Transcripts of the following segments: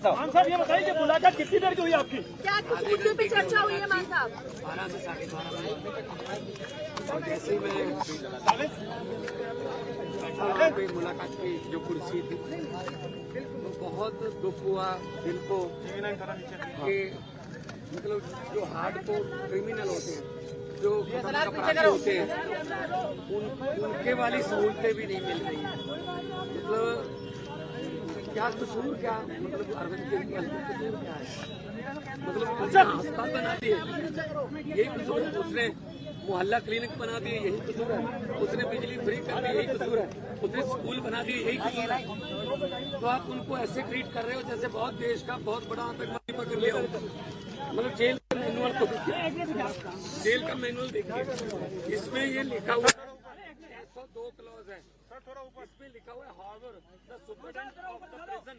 साहब। मान साहब ये बताइए कि मुलाकात कितनी देर की हुई आपकी? क्या कुछ मुद्दे पे चर्चा हुई है मान साहब? 12 से 12:30 और जैसे ही मैं मुलाकात की जो कुर्सी थी तो बहुत दुख हुआ दिल को कि मतलब जो हार्डकोर क्रिमिनल होते हैं, जो अपराधी होते हैं, उनके वाली सहूलतें भी नहीं मिल रही है। मतलब क्या कसूर, क्या मतलब अरविंद केजरीवाल का कसूर क्या है? मतलब अस्पताल बना दिए यही कसूर है, उसने मोहल्ला क्लिनिक बना दिए यही कसूर है, उसने बिजली फ्री कर दी यही कसूर है, उसने स्कूल बना दिए यही कसूर है। तो आप उनको ऐसे ट्रीट कर रहे हो जैसे बहुत देश का बहुत बड़ा आतंकवादी पकड़ लिया हो। मतलब जेल का मैनुअल को जेल का मैनुअल देखिए, इसमें ये लिखा हुआ 602 क्लॉज है, इसमें लिखा हुआ है however the superintendent of the prison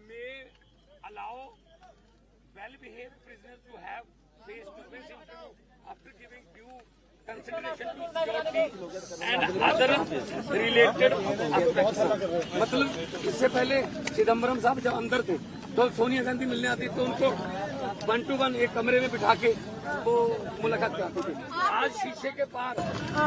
may allow well behaved prisoner to have face to face interview after giving due consideration to security and other related aspects. मतलब इससे पहले चिदम्बरम साहब जब अंदर थे तो सोनिया गांधी मिलने आती तो उनको 1 to 1 एक कमरे में बिठा के वो मुलाकात कराती थी। आज शीशे के पार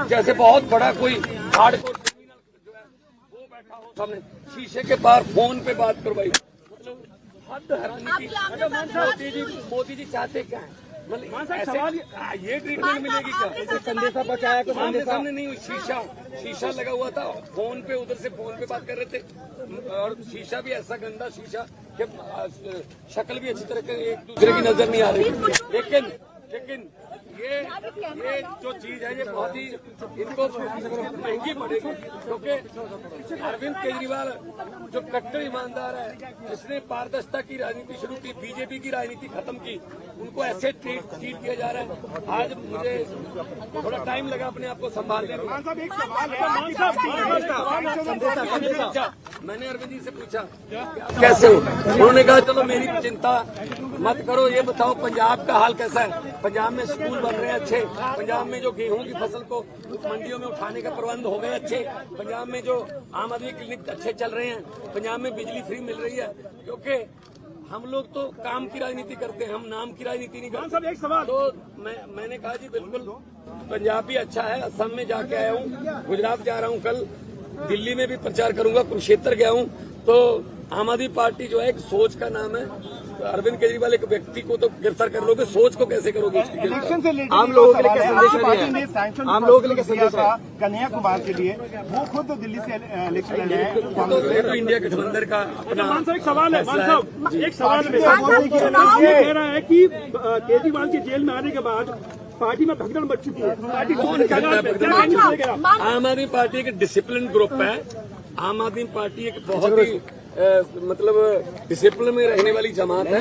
जैसे बहुत बड़ा कोई हार्डकोर क्रिमिनल जो है वो बैठा हो सामने, शीशे के पार फोन पे बात करवाई। मतलब हद हैरानी की। मोदी जी चाहते क्या है? मतलब ऐसे ये ट्रीटमेंट मिलेगी क्या? संदेशा बचाया तो सामने नहीं हुई, शीशा लगा हुआ था, फोन पे उधर से फोन पे बात कर रहे थे और शीशा भी ऐसा गंदा शीशा कि शक्ल भी अच्छी तरह के एक दूसरे की नजर नहीं आ रही। लेकिन ये जो चीज है ये बहुत ही इनको महंगी पड़ेगी, क्योंकि अरविंद केजरीवाल जो कट्टर ईमानदार है, जिसने पारदर्शिता की राजनीति शुरू की, बीजेपी की राजनीति खत्म की, उनको ऐसे ट्रीट किया जा रहा है। आज मुझे थोड़ा टाइम लगा अपने आप को संभालने में। मैंने अरविंद जी से पूछा कैसे, उन्होंने कहा चलो मेरी चिंता मत करो, ये बताओ पंजाब का हाल कैसा है? पंजाब में स्कूल बन रहे हैं अच्छे, पंजाब में जो गेहूं की फसल को मंडियों में उठाने का प्रबंध हो गए अच्छे, पंजाब में जो आम आदमी क्लिनिक अच्छे चल रहे हैं, पंजाब में बिजली फ्री मिल रही है। क्योंकि हम लोग तो काम की राजनीति करते हैं, हम नाम की राजनीति नहीं करते। एक सवाल तो मैंने कहा जी बिल्कुल पंजाब भी अच्छा है, असम में जाके आया हूँ, गुजरात जा रहा हूँ, कल दिल्ली में भी प्रचार करूंगा, कुरुक्षेत्र गया हूँ। तो आम आदमी पार्टी जो है एक सोच का नाम है। अरविंद केजरीवाल एक व्यक्ति को तो गिरफ्तार कर लोगे, सोच को कैसे करोगे? आम लोगों के लिए क्या संदेश है? आम लोगों के लिए क्या संदेश है? कन्हैया कुमार के लिए वो खुद दिल्ली से इलेक्शन लड़े हैं। तो इंडिया गठबंधन का अपना एक सवाल है, एक सवाल ये कह रहा है कि केजरीवाल के जेल में आने के बाद पार्टी में भगदड़ मच चुकी है। पार्टी आम आदमी पार्टी एक डिसिप्लिन ग्रुप है। आम आदमी पार्टी एक बहुत ही मतलब डिसिप्लिन में रहने वाली जमात है।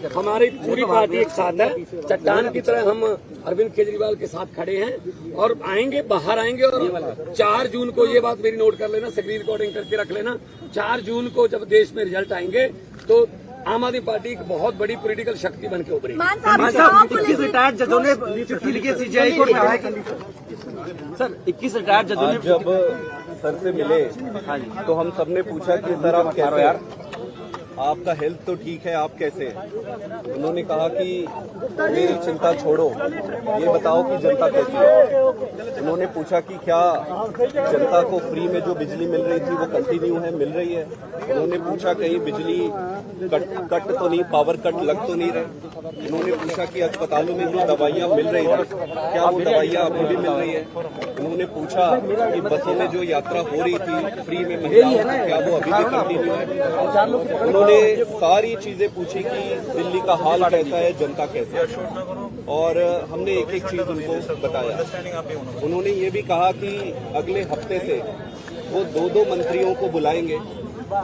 हमारी पूरी पार्टी एक साथ है, चट्टान की तरह हम अरविंद केजरीवाल के साथ खड़े हैं और आएंगे, बाहर आएंगे। और 4 जून को, ये बात मेरी नोट कर लेना, स्क्रीन रिकॉर्डिंग करके रख लेना, 4 जून को जब देश में रिजल्ट आएंगे तो आम आदमी पार्टी एक बहुत बड़ी पॉलिटिकल शक्ति बन के उभरेगी। 21 रिटायर्ड जजों ने चिट्ठी लिखी सीजीआई को, सर 21 रिटायर्ड जजों ने जब सर से मिले तो हम सबने पूछा कि सर आप कैसे हैं, आपका हेल्थ तो ठीक है, आप कैसे हैं? उन्होंने कहा कि मेरी चिंता छोड़ो, ये बताओ कि जनता कैसी है। उन्होंने पूछा कि क्या जनता को फ्री में जो बिजली मिल रही थी वो कंटिन्यू है, मिल रही है? उन्होंने पूछा कहीं बिजली कट तो नहीं, पावर कट लग तो नहीं रहे? उन्होंने पूछा कि अस्पतालों में जो दवाइयाँ मिल रही थी क्या वो दवाइयाँ अभी भी मिल रही है? उन्होंने पूछा कि बसों में जो यात्रा हो रही थी फ्री में महिलाओं की, क्या वो अभी भी कंटिन्यू है? उन्होंने सारी चीजें पूछी कि दिल्ली का हाल कैसा है, जनता कैसा है, और हमने एक एक चीज उनको बताया। उन्होंने ये भी कहा कि अगले हफ्ते से वो 2-2 मंत्रियों को बुलाएंगे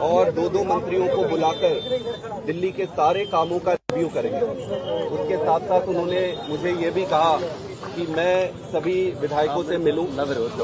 और 2-2 मंत्रियों को बुलाकर दिल्ली के सारे कामों का रिव्यू करेंगे। उसके साथ साथ उन्होंने मुझे ये भी कहा कि मैं सभी विधायकों से मिलूं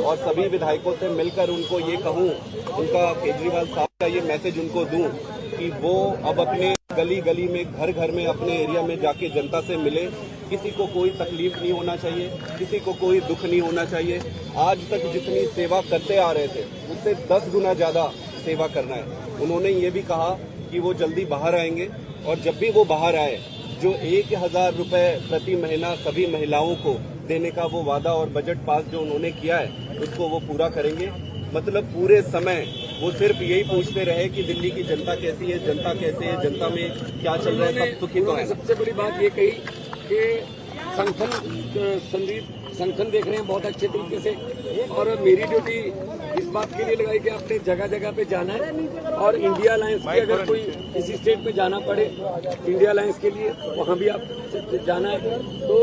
और सभी विधायकों से मिलकर उनको ये कहूं, उनका केजरीवाल साहब का ये मैसेज उनको दूं कि वो अब अपने गली गली में, घर घर में, अपने एरिया में जाके जनता से मिले। किसी को कोई तकलीफ नहीं होना चाहिए, किसी को कोई दुख नहीं होना चाहिए। आज तक जितनी सेवा करते आ रहे थे उससे 10 गुना ज्यादा सेवा करना है। उन्होंने ये भी कहा कि वो जल्दी बाहर आएंगे और जब भी वो बाहर आए जो 1000 रुपए प्रति महीना सभी महिलाओं को देने का वो वादा और बजट पास जो उन्होंने किया है उसको वो पूरा करेंगे। मतलब पूरे समय वो सिर्फ यही पूछते रहे कि दिल्ली की जनता कैसी है, जनता कैसे है, जनता में क्या चल रहा है, सब सुखी तो है। सबसे बड़ी बात ये कही कि संगठन देख रहे हैं बहुत अच्छे तरीके से, और मेरी ड्यूटी इस बात के लिए लगाई कि आपने जगह जगह पे जाना है और इंडिया अलायंस की अगर कोई किसी स्टेट में जाना पड़े इंडिया अलायंस के लिए वहाँ भी आप जाना है। तो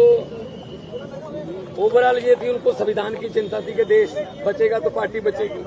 ओवरऑल ये थी, उनको संविधान की चिंता थी कि देश बचेगा तो पार्टी बचेगी,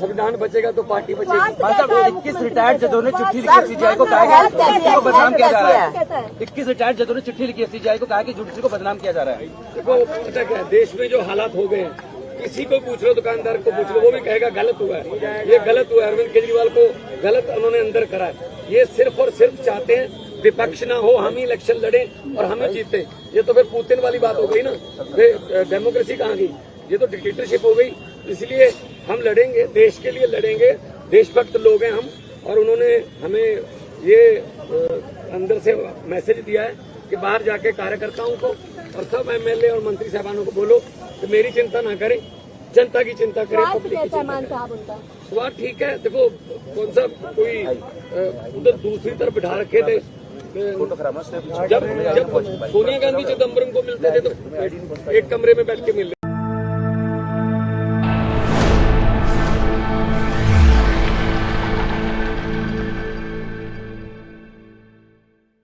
संविधान बचेगा तो पार्टी बचेगी। मान साहब 21 रिटायर्ड जजों ने चिट्ठी लिखी सीजीआई को कहा कि जुडिशरी को बदनाम किया जा रहा है। 21 रिटायर्ड जजों ने चिट्ठी लिखी सीजीआई को कहा कि जुडिशरी को बदनाम किया जा रहा है। देखो पता क्या है, देश में जो हालात हो गए हैं, किसी को पूछ लो, दुकानदार को पूछ लो, वो भी कहेगा गलत हुआ है, ये गलत हुआ है। अरविंद केजरीवाल को गलत उन्होंने अंदर करा है। ये सिर्फ और सिर्फ चाहते हैं विपक्ष ना हो, हम ही इलेक्शन लड़ें और हम ही जीते। ये तो फिर पुतिन वाली बात हो गई ना, फिर डेमोक्रेसी कहाँ गई, ये तो डिक्टेटरशिप हो गई। इसलिए हम लड़ेंगे, देश के लिए लड़ेंगे, देशभक्त लोग हैं हम। और उन्होंने हमें ये अंदर से मैसेज दिया है कि बाहर जाके कार्यकर्ताओं को और सब एमएलए और मंत्री साहबानों को बोलो कि मेरी चिंता ना करें, जनता की चिंता करें, पब्लिक की चिंता करें। स्वाद ठीक है। देखो कौन सा कोई उधर दूसरी तरफ बिठा रखे थे, जब सोनिया गांधी चिदम्बरम को मिलते थे तो एक कमरे में बैठ के मिल